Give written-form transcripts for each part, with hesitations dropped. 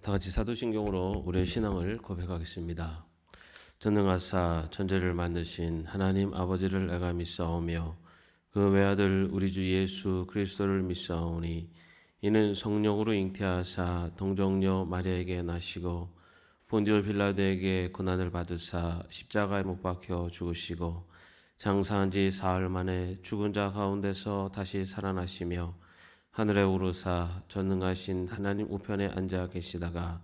다 같이 사도신경으로 우리의 신앙을 고백하겠습니다. 전능하사 천지를 만드신 하나님 아버지를 내가 믿사오며 그 외아들 우리 주 예수 그리스도를 믿사오니 이는 성령으로 잉태하사 동정녀 마리아에게 나시고 본디오 빌라도에게 고난을 받으사 십자가에 못 박혀 죽으시고 장사한 지 사흘 만에 죽은 자 가운데서 다시 살아나시며 하늘에 오르사 전능하신 하나님 우편에 앉아 계시다가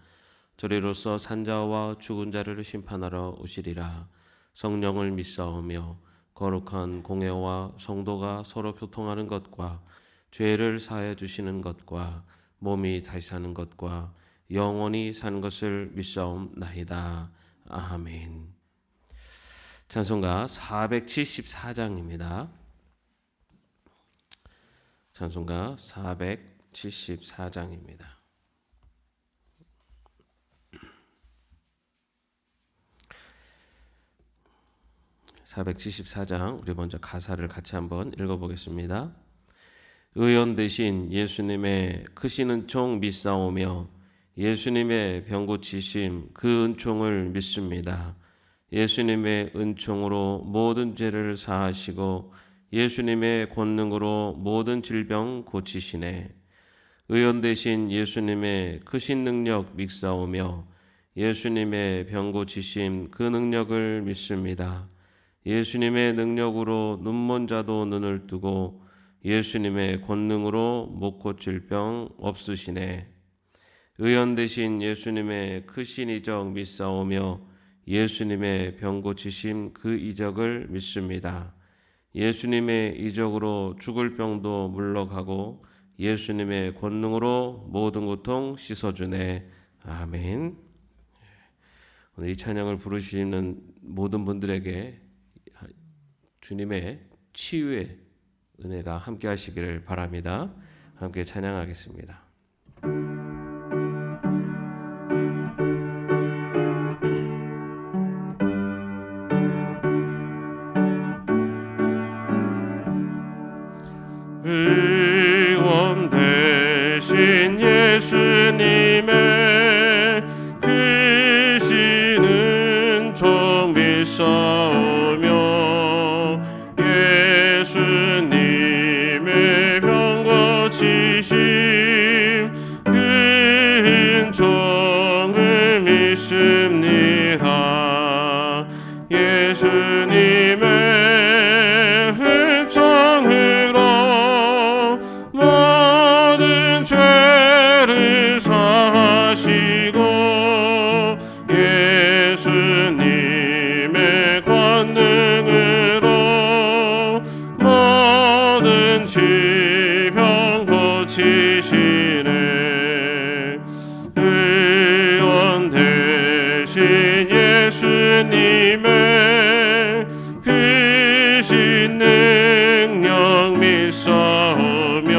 저리로서 산자와 죽은 자를 심판하러 오시리라. 성령을 믿사오며 거룩한 공회와 성도가 서로 교통하는 것과 죄를 사해 주시는 것과 몸이 다시 사는 것과 영원히 사는 것을 믿사옵나이다. 아멘. 찬송가 474장입니다. 찬송가 474장입니다. 474장 우리 먼저 가사를 같이 한번 읽어보겠습니다. 의원 되신 예수님의 크신 은총 믿사오며 예수님의 병 고치심 그 은총을 믿습니다. 예수님의 은총으로 모든 죄를 사하시고 예수님의 권능으로 모든 질병 고치시네. 의원 되신 예수님의 크신 능력 믿사오며 예수님의 병 고치심 그 능력을 믿습니다. 예수님의 능력으로 눈먼 자도 눈을 뜨고 예수님의 권능으로 못 고칠 병 없으시네. 의원 되신 예수님의 크신 이적 믿사오며 예수님의 병 고치심 그 이적을 믿습니다. 예수님의 이적으로 죽을 병도 물러가고 예수님의 권능으로 모든 고통 씻어주네. 아멘. 오늘 이 찬양을 부르시는 모든 분들에게 주님의 치유의 은혜가 함께 하시기를 바랍니다. 함께 찬양하겠습니다. 의원 되신 예수님의 크신 은총 믿사오며 예수님의 병 고치심 그 은총을 믿습니다. 예수님의 모든 죄를 사하시고 예수님의 권능으로 모든 질병 고치시네. 의원 되신 예수님의 크신 능력 믿사오며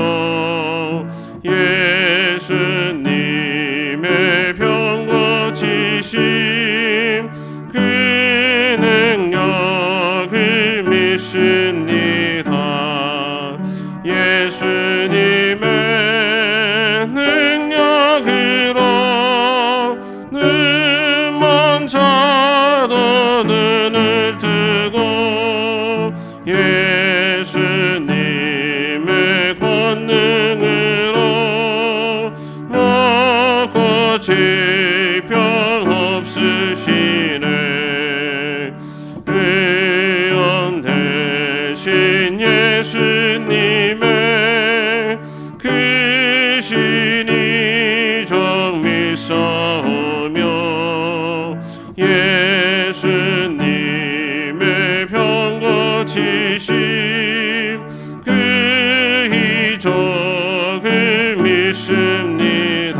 예수님의 병 고치심 그 능력을 믿습니다. 예수님의 능력으로 눈먼 자도 눈을 뜨고 예수님의 권능으로 먹고 질병 없으시네. 의원 되신 예수님의 크신 이적 믿사오며 예수님의 병 고치심 그 이적을 믿습니다.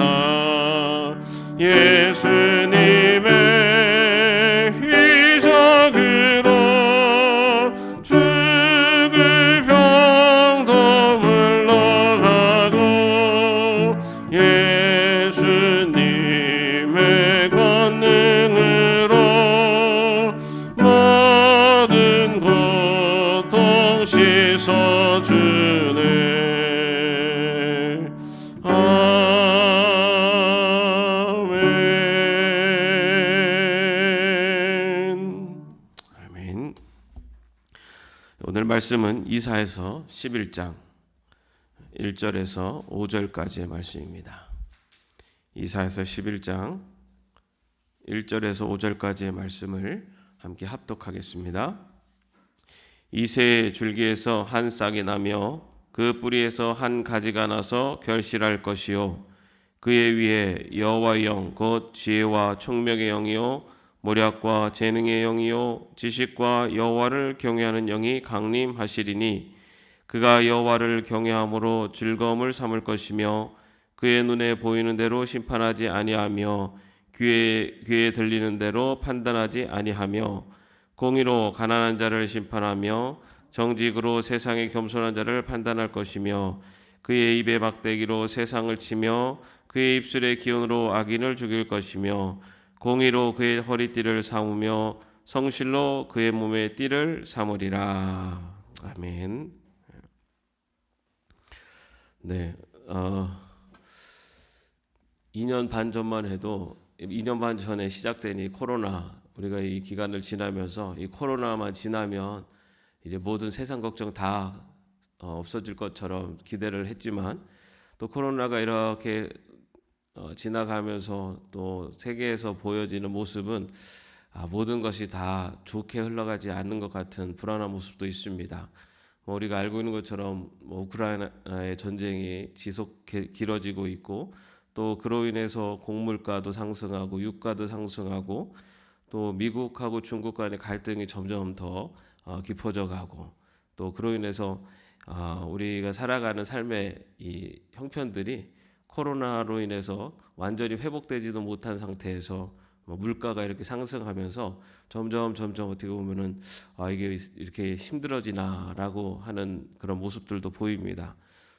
예수님의 이적으로 죽을 병도 물러가고 예수님의 권능으로 모든 고통 씻어주네. 아멘. 오늘 말씀은 이사야서 11장 1절에서 5절까지의 말씀입니다. 이사야서 11장 1절에서 5절까지의 말씀을 함께 합독하겠습니다. 이새의 줄기에서 한 싹이 나며 그 뿌리에서 한 가지가 나서 결실할 것이요 그의 위에 여호와의 영 곧 지혜와 총명의 영이요 모략과 재능의 영이요 지식과 여호와를 경외하는 영이 강림하시리니 그가 여호와를 경외함으로 즐거움을 삼을 것이며 그의 눈에 보이는 대로 심판하지 아니하며 귀에 들리는 대로 판단하지 아니하며 공의로 가난한 자를 심판하며 정직으로 세상의 겸손한 자를 판단할 것이며 그의 입에 막대기로 세상을 치며 그의 입술의 기운으로 악인을 죽일 것이며 공의로 그의 허리띠를 삼으며 성실로 그의 몸의 띠를 삼으리라. 아멘. 네, 2년 반 전만 해도 2년 반 전에 시작된 이 코로나, 우리가 이 기간을 지나면서 이 코로나만 지나면 이제 모든 세상 걱정 다 없어질 것처럼 기대를 했지만 또 코로나가 이렇게 지나가면서 또 세계에서 보여지는 모습은 모든 것이 다 좋게 흘러가지 않는 것 같은 불안한 모습도 있습니다. 우리가 알고 있는 것처럼 우크라이나의 전쟁이 길어지고 있고 또 그로 인해서 곡물가도 상승하고 유가도 상승하고 또 미국하고 중국 간의 갈등이 점점 더 깊어져 가고 또 그로 인해서 우리가 살아가는 삶의 이 형편들이 코로나로 인해서 완전히 회복되지도 못한 상태에서 물가가 이렇게 상승하면서 점점 어떻게 보면은 이게 이렇게 힘들어지나라고 하는 그런 모습들도 보입니다.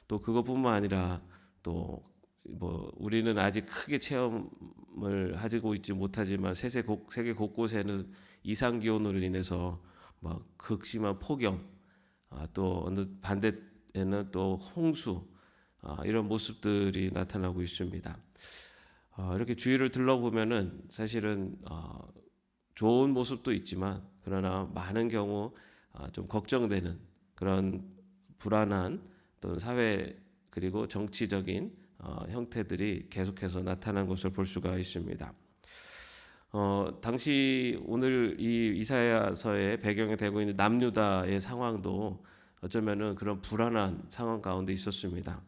또 그것뿐만 아니라 또 우리는 아직 크게 체험을 하고 있지 못하지만 세계 곳곳에는 이상 기온으로 인해서 막 극심한 폭염, 또 어느 반대에는 또 홍수 이런 모습들이 나타나고 있습니다. 이렇게 주위를 둘러보면은 사실은 좋은 모습도 있지만 그러나 많은 경우 좀 걱정되는 그런 불안한 또 사회 그리고 정치적인 형태들이 계속해서 나타난 것을 볼 수가 있습니다. 당시 오늘 이 이사야서의 배경이 되고 있는 남유다의 상황도 어쩌면은 그런 불안한 상황 가운데 있었습니다.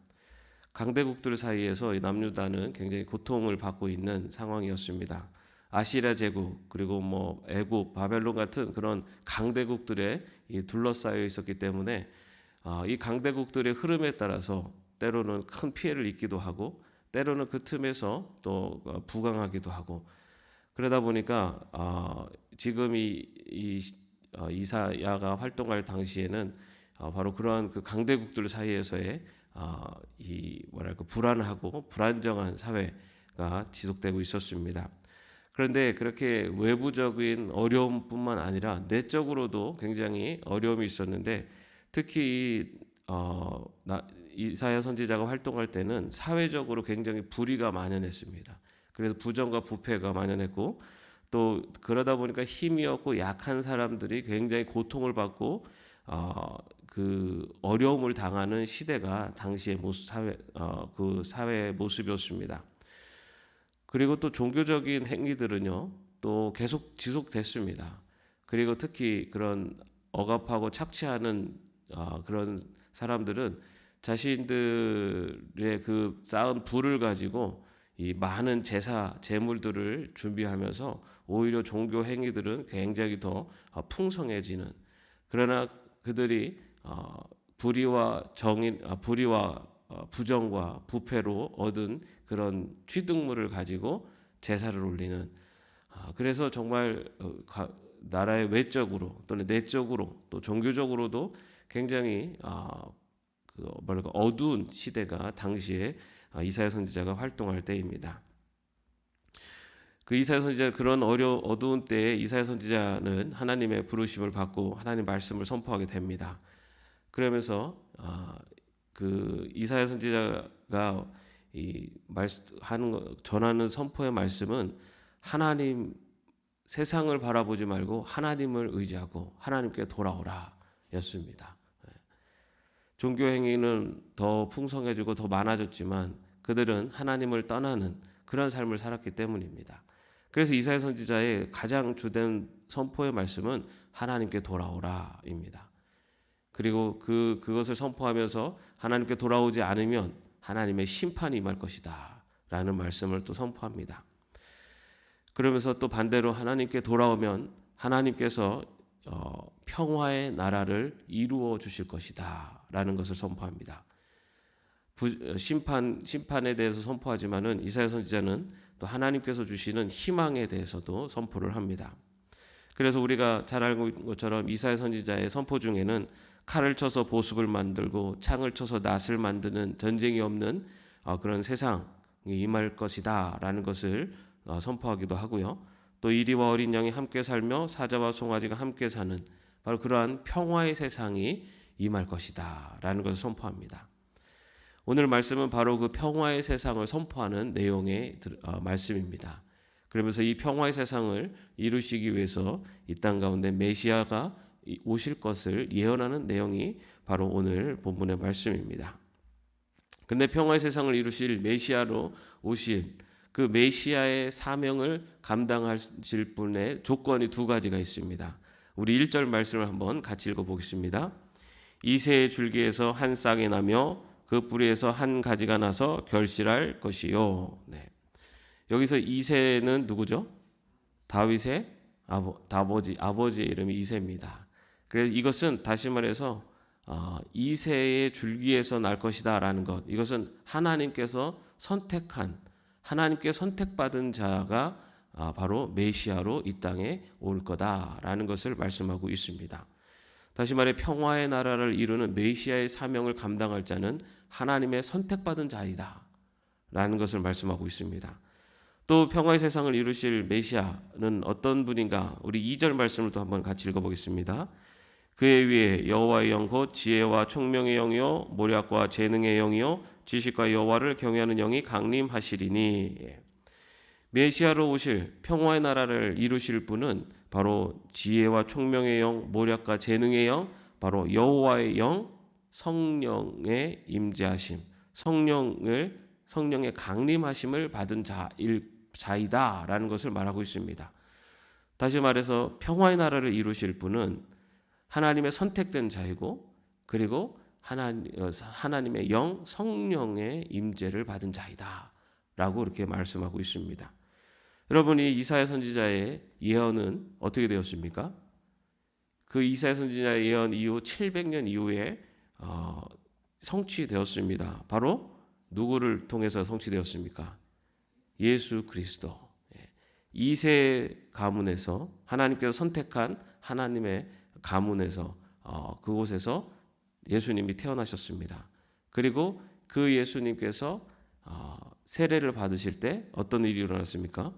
강대국들 사이에서 이 남유다는 굉장히 고통을 받고 있는 상황이었습니다. 아시리아 제국 그리고 애굽, 바벨론 같은 그런 강대국들에 둘러싸여 있었기 때문에 이 강대국들의 흐름에 따라서 때로는 큰 피해를 입기도 하고 때로는 그 틈에서 또 부강하기도 하고 그러다 보니까 지금 이사야가 활동할 당시에는 바로 그러한 그 강대국들 사이에서의 불안하고 불안정한 사회가 지속되고 있었습니다. 그런데 그렇게 외부적인 어려움뿐만 아니라 내적으로도 굉장히 어려움이 있었는데 특히 이사야 선지자가 활동할 때는 사회적으로 굉장히 불의가 만연했습니다. 그래서 부정과 부패가 만연했고 또 그러다 보니까 힘이 없고 약한 사람들이 굉장히 고통을 받고 그 어려움을 당하는 시대가 당시의 그 사회의 모습이었습니다. 그리고 또 종교적인 행위들은요 또 계속 지속됐습니다. 그리고 특히 그런 억압하고 착취하는 그런 사람들은 자신들의 그 쌓은 부를 가지고 이 많은 재물들을 준비하면서 오히려 종교 행위들은 굉장히 더 풍성해지는 그러나 그들이 불의와 부정과 부패로 얻은 그런 취득물을 가지고 제사를 올리는 그래서 정말 나라의 외적으로 또는 내적으로 또 종교적으로도 굉장히 어두운 시대가 당시에 이사야 선지자가 활동할 때입니다. 그 이사야 선지자 그런 어두운 때에 이사야 선지자는 하나님의 부르심을 받고 하나님 말씀을 선포하게 됩니다. 그러면서 그 이사야 선지자가 전하는 선포의 말씀은 하나님 세상을 바라보지 말고 하나님을 의지하고 하나님께 돌아오라 선지자였습니다. 종교 행위는 더 풍성해지고 더 많아졌지만 그들은 하나님을 떠나는 그런 삶을 살았기 때문입니다. 그래서 이사야 선지자의 가장 주된 선포의 말씀은 하나님께 돌아오라입니다. 그리고 그것을 선포하면서 하나님께 돌아오지 않으면 하나님의 심판이 임할 것이다 라는 말씀을 또 선포합니다. 그러면서 또 반대로 하나님께 돌아오면 하나님께서 평화의 나라를 이루어 주실 것이다 라는 것을 선포합니다. 심판에 대해서 선포하지만은 이사야 선지자는 또 하나님께서 주시는 희망에 대해서도 선포를 합니다. 그래서 우리가 잘 알고 있는 것처럼 이사야 선지자의 선포 중에는 칼을 쳐서 보습을 만들고 창을 쳐서 낫을 만드는 전쟁이 없는 그런 세상이 임할 것이다 라는 것을 선포하기도 하고요. 또 이리와 어린 양이 함께 살며 사자와 송아지가 함께 사는 바로 그러한 평화의 세상이 임할 것이다 라는 것을 선포합니다. 오늘 말씀은 바로 그 평화의 세상을 선포하는 내용의 말씀입니다. 그러면서 이 평화의 세상을 이루시기 위해서 이 땅 가운데 메시아가 오실 것을 예언하는 내용이 바로 오늘 본문의 말씀입니다. 근데 평화의 세상을 이루실 메시아로 오실 그 메시아의 사명을 감당하실 분의 조건이 두 가지가 있습니다. 우리 1절 말씀을 한번 같이 읽어보겠습니다. 이새의 줄기에서 한 싹이 나며 그 뿌리에서 한 가지가 나서 결실할 것이요. 네. 여기서 이새는 누구죠? 다윗의 아버지의 이름이 이새입니다. 그래서 이것은 다시 말해서 이새의 줄기에서 날 것이다라는 것. 이것은 하나님께서 선택한 하나님께 선택받은 자가 바로 메시아로 이 땅에 올 거다라는 것을 말씀하고 있습니다. 다시 말해 평화의 나라를 이루는 메시아의 사명을 감당할 자는 하나님의 선택받은 자이다 라는 것을 말씀하고 있습니다. 또 평화의 세상을 이루실 메시아는 어떤 분인가? 우리 2절 말씀을 또 한번 같이 읽어보겠습니다. 그의 위에 여호와의 영 곧 지혜와 총명의 영이요 모략과 재능의 영이요 지식과 여호와를 경외하는 영이 강림하시리니. 메시아로 오실 평화의 나라를 이루실 분은 바로 지혜와 총명의 영, 모략과 재능의 영, 바로 여호와의 영, 성령의 임재하심, 성령의 강림하심을 받은 자이다라는 것을 말하고 있습니다. 다시 말해서 평화의 나라를 이루실 분은 하나님의 선택된 자이고 그리고 하나님의 영, 성령의 임재를 받은 자이다라고 이렇게 말씀하고 있습니다. 여러분이 이사야 선지자의 예언은 어떻게 되었습니까? 그 이사야 선지자의 예언 이후 700년 이후에 성취되었습니다. 바로 누구를 통해서 성취되었습니까? 예수 그리스도. 이세 가문에서 하나님께서 선택한 하나님의 가문에서 그곳에서 예수님이 태어나셨습니다. 그리고 그 예수님께서 세례를 받으실 때 어떤 일이 일어났습니까?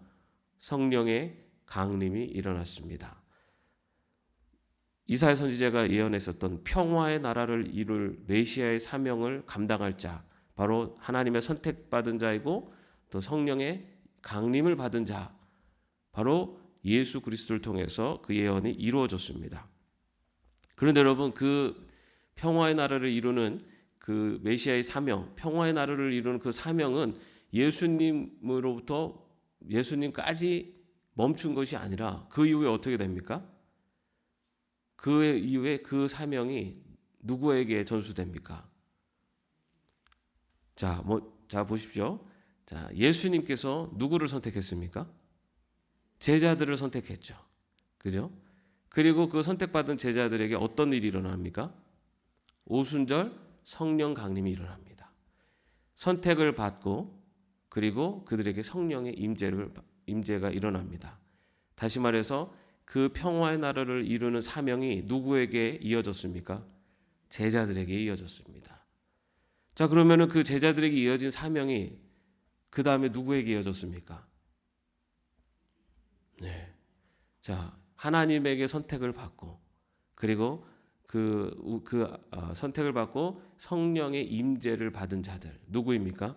성령의 강림이 일어났습니다. 이사야 선지자가 예언했었던 평화의 나라를 이룰 메시아의 사명을 감당할 자, 바로 하나님의 선택받은 자이고 또 성령의 강림을 받은 자, 바로 예수 그리스도를 통해서 그 예언이 이루어졌습니다. 그런데 여러분, 그 평화의 나라를 이루는 그 메시아의 사명, 평화의 나라를 이루는 그 사명은 예수님까지 멈춘 것이 아니라 그 이후에 어떻게 됩니까? 그 이후에 그 사명이 누구에게 전수됩니까? 자 보십시오. 자, 예수님께서 누구를 선택했습니까? 제자들을 선택했죠. 그죠? 그리고 그 선택받은 제자들에게 어떤 일이 일어납니까? 오순절 성령 강림이 일어납니다. 선택을 받고 그리고 그들에게 성령의 임재가 일어납니다. 다시 말해서 그 평화의 나라를 이루는 사명이 누구에게 이어졌습니까? 제자들에게 이어졌습니다. 자, 그러면은 그 제자들에게 이어진 사명이 그 다음에 누구에게 이어졌습니까? 네. 자, 하나님에게 선택을 받고 그리고 선택을 받고 성령의 임재를 받은 자들 누구입니까?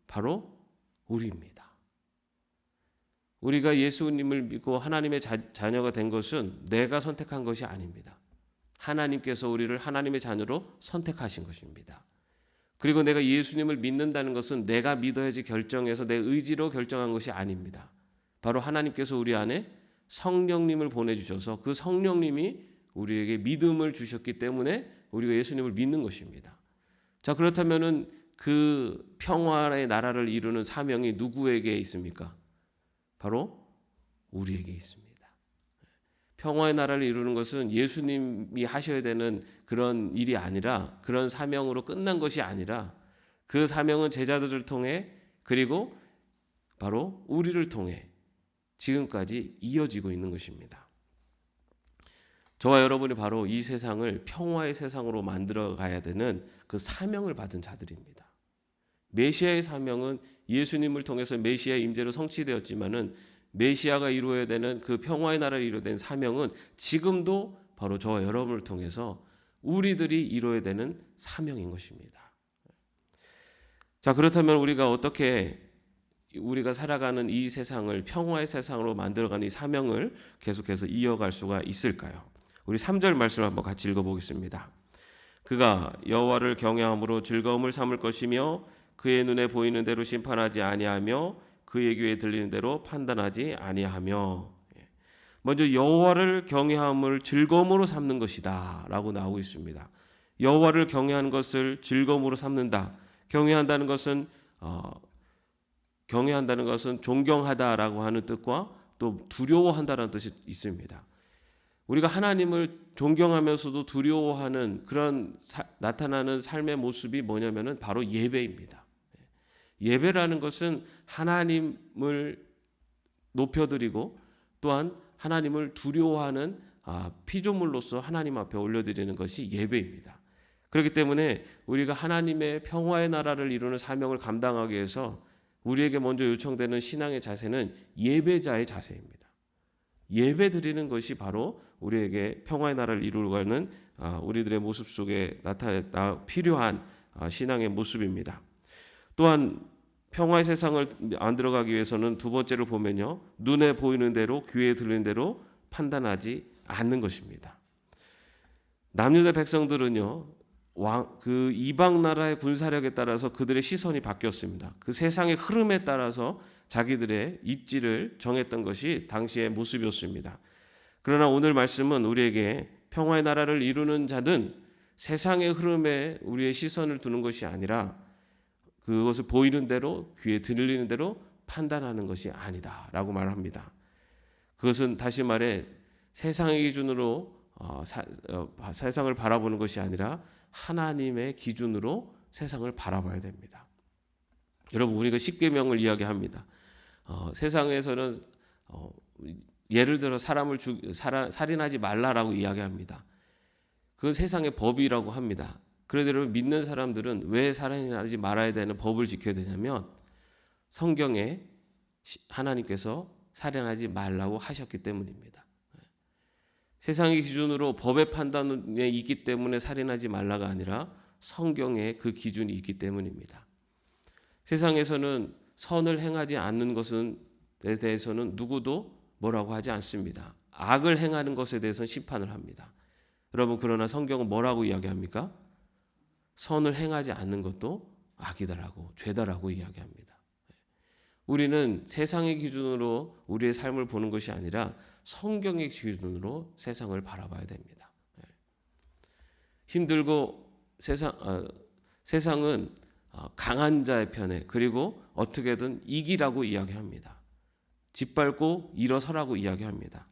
바로 우리입니다. 우리가 예수님을 믿고 하나님의 자녀가 된 것은 내가 선택한 것이 아닙니다. 하나님께서 우리를 하나님의 자녀로 선택하신 것입니다. 그리고 내가 예수님을 믿는다는 것은 내가 믿어야지 결정해서 내 의지로 결정한 것이 아닙니다. 바로 하나님께서 우리 안에 성령님을 보내주셔서 그 성령님이 우리에게 믿음을 주셨기 때문에 우리가 예수님을 믿는 것입니다. 자, 그렇다면은 그 평화의 나라를 이루는 사명이 누구에게 있습니까? 바로 우리에게 있습니다. 평화의 나라를 이루는 것은 예수님이 하셔야 되는 그런 일이 아니라, 그런 사명으로 끝난 것이 아니라, 그 사명은 제자들을 통해, 그리고 바로 우리를 통해 지금까지 이어지고 있는 것입니다. 저와 여러분이 바로 이 세상을 평화의 세상으로 만들어 가야 되는 그 사명을 받은 자들입니다. 메시아의 사명은 예수님을 통해서 메시아의 임재로 성취되었지만은 메시아가 이루어야 되는 그 평화의 나라를 이루어야 되는 사명은 지금도 바로 저와 여러분을 통해서 우리들이 이루어야 되는 사명인 것입니다. 자, 그렇다면 우리가 어떻게 우리가 살아가는 이 세상을 평화의 세상으로 만들어가는 이 사명을 계속해서 이어갈 수가 있을까요? 우리 3절 말씀을 한번 같이 읽어보겠습니다. 그가 여호와를 경외함으로 즐거움을 삼을 것이며 그의 눈에 보이는 대로 심판하지 아니하며 그의 귀에 들리는 대로 판단하지 아니하며. 먼저 여호와를 경외함을 즐거움으로 삼는 것이다 라고 나오고 있습니다. 여호와를 경외하는 것을 즐거움으로 삼는다. 경외한다는 것은 존경하다라고 하는 뜻과 또 두려워한다라는 뜻이 있습니다. 우리가 하나님을 존경하면서도 두려워하는 그런 나타나는 삶의 모습이 뭐냐면은 바로 예배입니다. 예배라는 것은 하나님을 높여드리고 또한 하나님을 두려워하는 피조물로서 하나님 앞에 올려드리는 것이 예배입니다. 그렇기 때문에 우리가 하나님의 평화의 나라를 이루는 사명을 감당하기 위해서 우리에게 먼저 요청되는 신앙의 자세는 예배자의 자세입니다. 예배 드리는 것이 바로 우리에게 평화의 나라를 이루어가는 우리들의 모습 속에 필요한 신앙의 모습입니다. 또한 평화의 세상을 만들어가기 위해서는 두 번째로 보면요, 눈에 보이는 대로 귀에 들리는 대로 판단하지 않는 것입니다. 남유다 백성들은요, 그 이방 나라의 군사력에 따라서 그들의 시선이 바뀌었습니다. 그 세상의 흐름에 따라서 자기들의 입지를 정했던 것이 당시의 모습이었습니다. 그러나 오늘 말씀은 우리에게 평화의 나라를 이루는 자는 세상의 흐름에 우리의 시선을 두는 것이 아니라 그것을 보이는 대로 귀에 들리는 대로 판단하는 것이 아니다라고 말합니다. 그것은 다시 말해 세상의 기준으로 세상을 바라보는 것이 아니라 하나님의 기준으로 세상을 바라봐야 됩니다. 여러분, 우리가 십계명을 이야기합니다. 세상에서는 예를 들어 사람을 살인하지 말라라고 이야기합니다. 그건 세상의 법이라고 합니다. 그런데 여러분, 믿는 사람들은 왜 살인하지 말아야 되는 법을 지켜야 되냐면 성경에 하나님께서 살인하지 말라고 하셨기 때문입니다. 세상의 기준으로 법의 판단에 있기 때문에 살인하지 말라가 아니라 성경에 그 기준이 있기 때문입니다. 세상에서는 선을 행하지 않는 것에 대해서는 누구도 뭐라고 하지 않습니다. 악을 행하는 것에 대해서는 심판을 합니다. 여러분, 그러나 성경은 뭐라고 이야기합니까? 선을 행하지 않는 것도 악이다라고, 죄다라고 이야기합니다. 우리는 세상의 기준으로 우리의 삶을 보는 것이 아니라 성경의 기준으로 세상을 바라봐야 됩니다. 힘들고 세상은 강한 자의 편에, 그리고 어떻게든 이기라고 이야기합니다. 짓밟고 일어서라고 이야기합니다.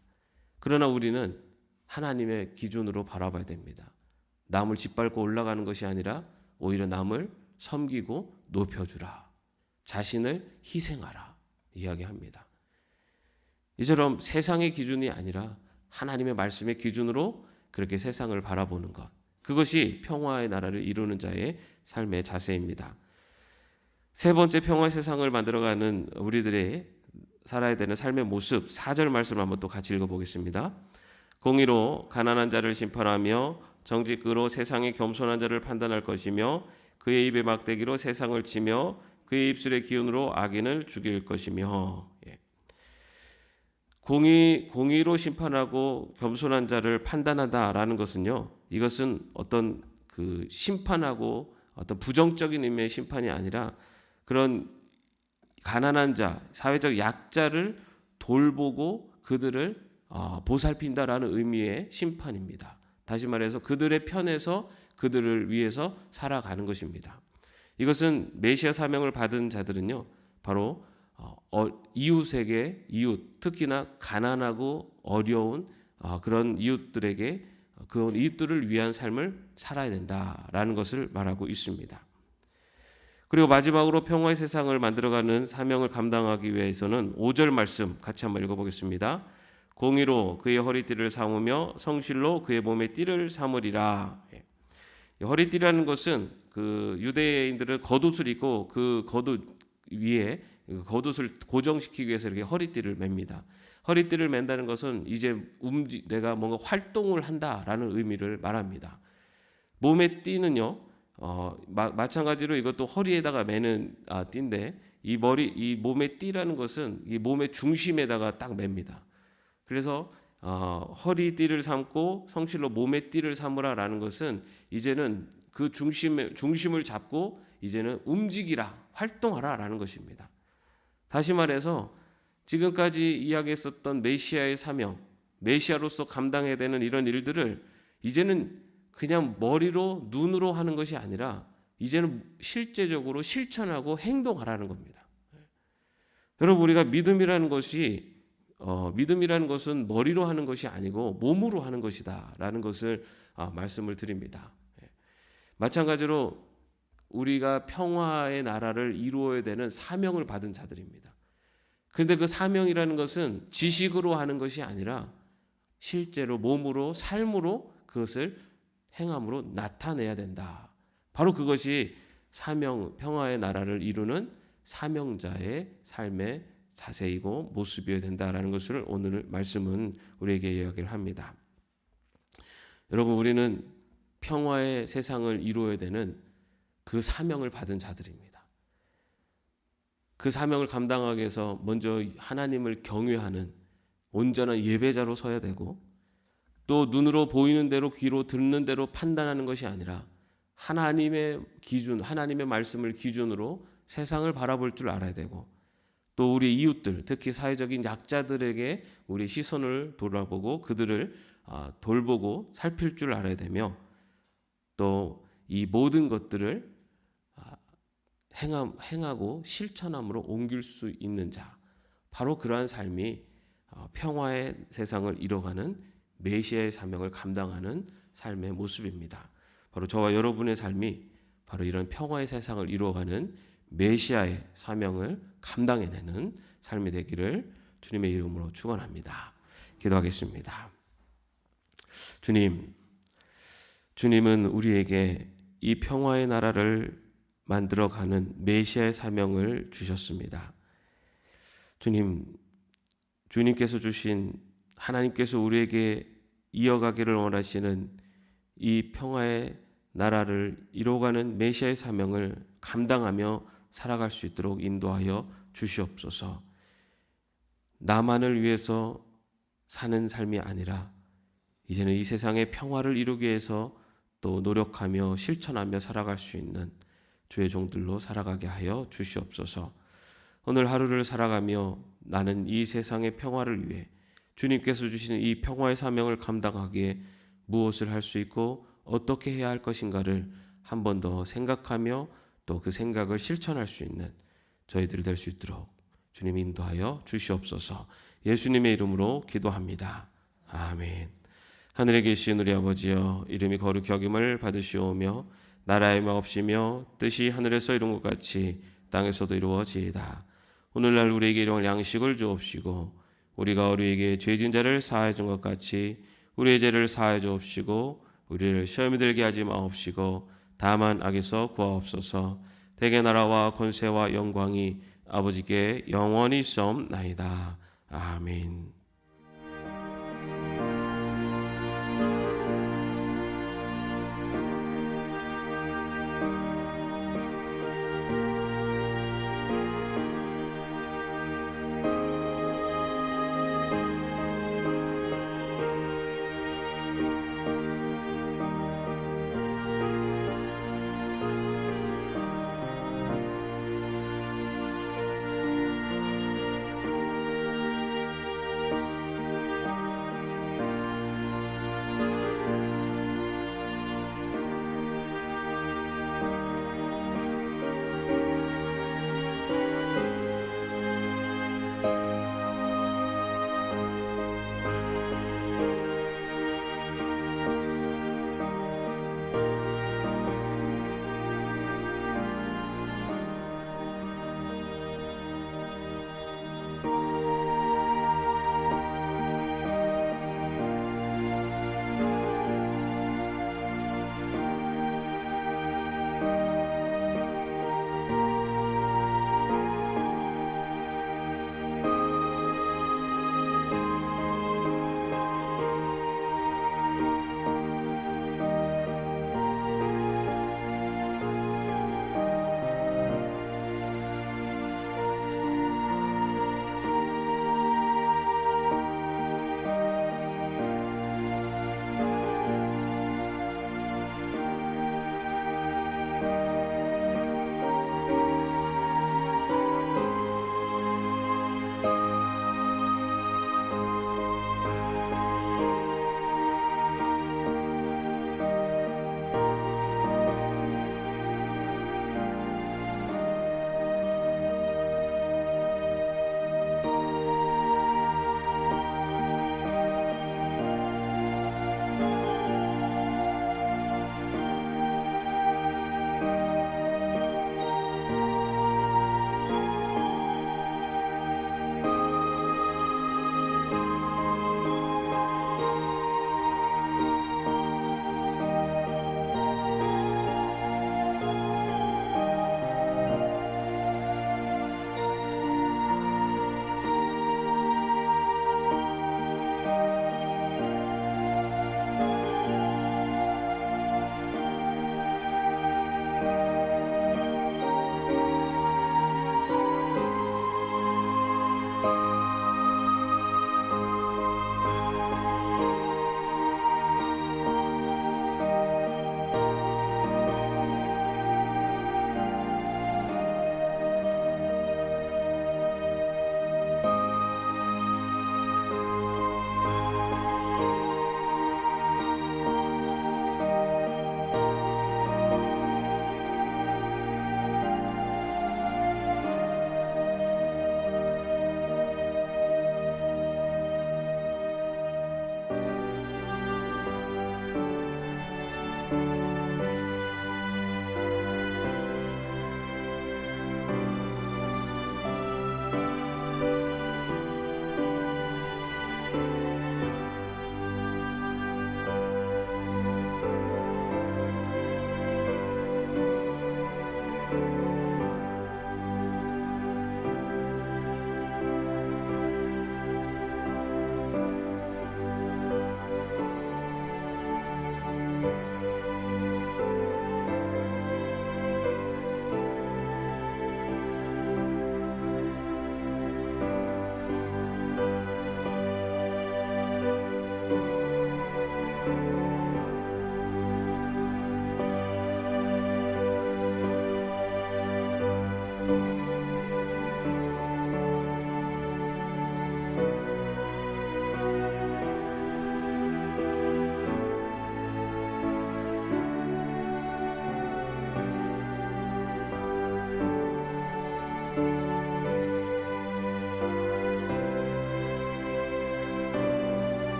그러나 우리는 하나님의 기준으로 바라봐야 됩니다. 남을 짓밟고 올라가는 것이 아니라 오히려 남을 섬기고 높여주라. 자신을 희생하라. 이야기합니다. 이처럼 세상의 기준이 아니라 하나님의 말씀의 기준으로 그렇게 세상을 바라보는 것. 그것이 평화의 나라를 이루는 자의 삶의 자세입니다. 세 번째, 평화의 세상을 만들어가는 우리들의 살아야 되는 삶의 모습, 4절 말씀을 한번 또 같이 읽어보겠습니다. 공의로 가난한 자를 심판하며 정직으로 세상의 겸손한 자를 판단할 것이며 그의 입의 막대기로 세상을 치며 그의 입술의 기운으로 악인을 죽일 것이며. 공의로 심판하고 겸손한 자를 판단한다라는 것은요, 이것은 어떤 그 심판하고 어떤 부정적인 의미의 심판이 아니라 그런 가난한 자, 사회적 약자를 돌보고 그들을 보살핀다라는 의미의 심판입니다. 다시 말해서 그들의 편에서 그들을 위해서 살아가는 것입니다. 이것은 메시아 사명을 받은 자들은요, 바로 이웃에게 특히나 가난하고 어려운 그런 이웃들에게 그 이웃들을 위한 삶을 살아야 된다라는 것을 말하고 있습니다. 그리고 마지막으로 평화의 세상을 만들어가는 사명을 감당하기 위해서는 5절 말씀 같이 한번 읽어보겠습니다. 공의로 그의 허리띠를 삼으며 성실로 그의 몸에 띠를 삼으리라. 허리띠라는 것은 그 유대인들은 겉옷을 입고 그 겉옷 위에 겉옷을 고정시키기 위해서 이렇게 허리띠를 맵니다. 허리띠를 맨다는 것은 이제 내가 뭔가 활동을 한다라는 의미를 말합니다. 몸의 띠는요, 마찬가지로 이것도 허리에다가 매는 띠인데 이 몸의 띠라는 것은 이 몸의 중심에다가 딱 맵니다. 그래서 허리띠를 삼고 성실로 몸의 띠를 삼으라라는 것은 이제는 그 중심을 잡고 이제는 움직이라, 활동하라라는 것입니다. 다시 말해서 지금까지 이야기했었던 메시아의 사명, 메시아로서 감당해야 되는 이런 일들을 이제는 그냥 머리로 눈으로 하는 것이 아니라 이제는 실제적으로 실천하고 행동하라는 겁니다. 여러분, 우리가 믿음이라는 것은 머리로 하는 것이 아니고 몸으로 하는 것이다라는 것을 말씀을 드립니다. 마찬가지로 우리가 평화의 나라를 이루어야 되는 사명을 받은 자들입니다. 그런데 그 사명이라는 것은 지식으로 하는 것이 아니라 실제로 몸으로, 삶으로 그것을 행함으로 나타내야 된다. 바로 그것이 평화의 나라를 이루는 사명자의 삶의 자세이고 모습이어야 된다라는 것을 오늘 말씀은 우리에게 이야기를 합니다. 여러분, 우리는 평화의 세상을 이루어야 되는 그 사명을 받은 자들입니다. 그 사명을 감당하기 위해서 먼저 하나님을 경외하는 온전한 예배자로 서야 되고, 또 눈으로 보이는 대로 귀로 듣는 대로 판단하는 것이 아니라 하나님의 기준, 하나님의 말씀을 기준으로 세상을 바라볼 줄 알아야 되고, 또 우리 이웃들, 특히 사회적인 약자들에게 우리 시선을 돌아보고 그들을 돌보고 살필 줄 알아야 되며, 또 이 모든 것들을 행하고 실천함으로 옮길 수 있는 자, 바로 그러한 삶이 평화의 세상을 이뤄가는 메시아의 사명을 감당하는 삶의 모습입니다. 바로 저와 여러분의 삶이 바로 이런 평화의 세상을 이루어가는 메시아의 사명을 감당해내는 삶이 되기를 주님의 이름으로 축원합니다. 기도하겠습니다. 주님은 우리에게 이 평화의 나라를 만들어가는 메시아의 사명을 주셨습니다. 주님께서 주신, 하나님께서 우리에게 이어가기를 원하시는 이 평화의 나라를 이루어가는 메시아의 사명을 감당하며 살아갈 수 있도록 인도하여 주시옵소서. 나만을 위해서 사는 삶이 아니라 이제는 이 세상의 평화를 이루기 위해서 또 노력하며 실천하며 살아갈 수 있는 주의 종들로 살아가게 하여 주시옵소서. 오늘 하루를 살아가며 나는 이 세상의 평화를 위해 주님께서 주시는 이 평화의 사명을 감당하기에 무엇을 할 수 있고 어떻게 해야 할 것인가를 한 번 더 생각하며 또 그 생각을 실천할 수 있는 저희들이 될 수 있도록 주님 인도하여 주시옵소서. 예수님의 이름으로 기도합니다. 아멘. 하늘에 계신 우리 아버지여, 이름이 거룩히 여김을 받으시오며 나라의 마옵시며 뜻이 하늘에서 이룬 것 같이 땅에서도 이루어지이다. 오늘날 우리에게 일용할 양식을 주옵시고 우리가 우리에게 죄진 자를 사하여 준 것 같이 우리의 죄를 사하여 주옵시고 우리를 시험에 들게 하지 마옵시고 다만 악에서 구하옵소서. 대개 나라와 권세와 영광이 아버지께 영원히 있사옵나이다. 아멘.